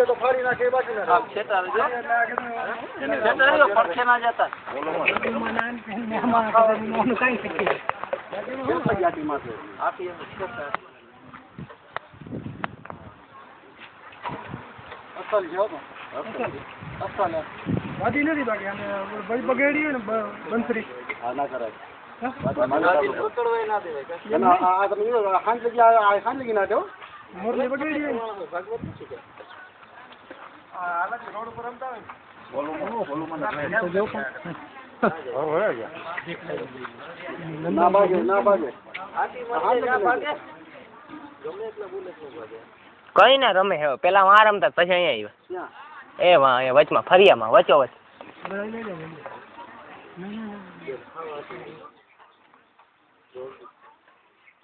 તો ફરી નાખે બાકી ના પડખે ના જતા અસલ છે અસલ વાદી નથી બાકી અમે બગેડી ને બંસરી ના કરાય મોરલી બગેડી રોડ ઉપર રમતા કઈ ના રમે હે પેલા વાં રમતા પછી અહીંયા આવ્યા એ વાં અહીંયા વચમાં ફરિયામાં વચ્ચો વચ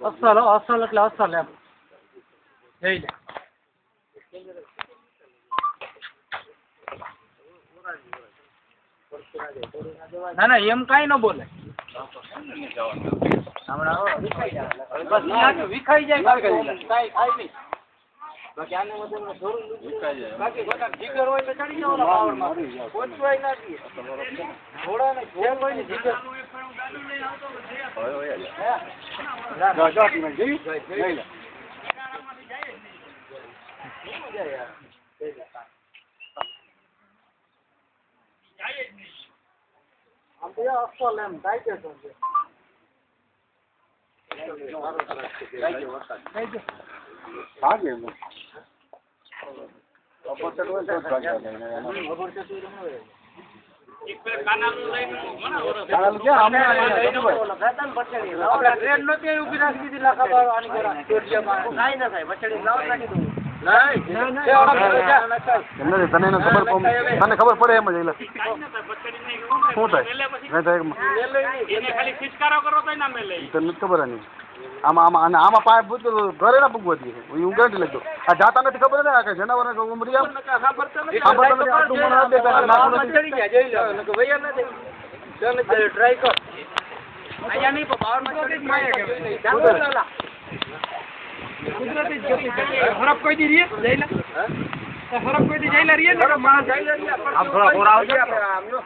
અસલ અસલ એટલે અસલ એમ જઈ લે ના ના એમ કઈ ન બોલે વિખાઈ જાય બાકી આને બાકી જીગર હોય તો ચડી જાવ પાવરમાં પહોંચવાય ના દે ઘોડા ને ઘોડ હોય ને જીગર આમ તો અસલ એમ ટાઈગર છે ભાગે તને ખબર પડે એમ જ શું થાય ખબર નહીં આમાં આમાં પાઇપ ઘરે ના પૂગવા દે હું ગેરંટી લઈ દઉં આ જાતા નથી ખબર ને કે જનાવર ઉમરી ટ્રાય કર ખરાબ કોઈ દી રીએ ખરાબ કોઈ દી જઈલા રીએ ને માણસ આમ થોડા થોડા આવજો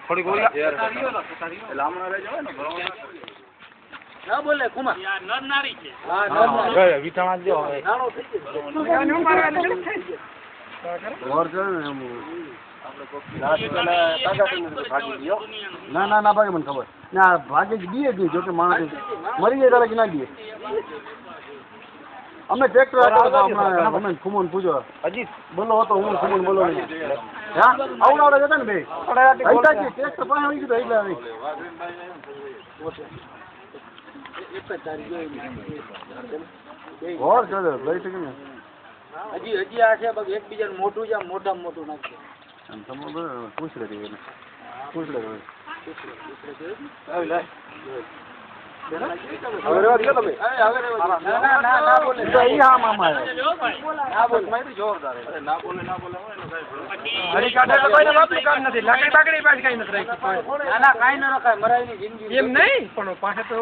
થોડી ગોળીઓ એટલે આમણા રહી જાવ ને ના બોલે કુમાર યાર નર નારી છે હા નર વિટાણા જો હવે નાનો થઈ ગયો નું મારવા દે ઓર જો ને ના ના ના ભાગે મને ખબર ના ભાગે દીએ દીએ જો કે માણસ મરી જાય તારે કે ના દીએ અમે ટ્રેક્ટર હમણાં અમે ખુમોન પૂજો હજી બોલો હતો હું ખુમોન બોલો નહીં હા આવડાવડા જતા ને ભાઈ ટ્રેક્ટર પાસે આવી ગયું એટલે હોર ચાલે લઈ શકે ને હજી આ છે બાકી એકબીજાનું મોટું છે મોટામાં મોટું નાખશે પૂછ લે પૂછ લે એમ નહીં પણ પાસે તો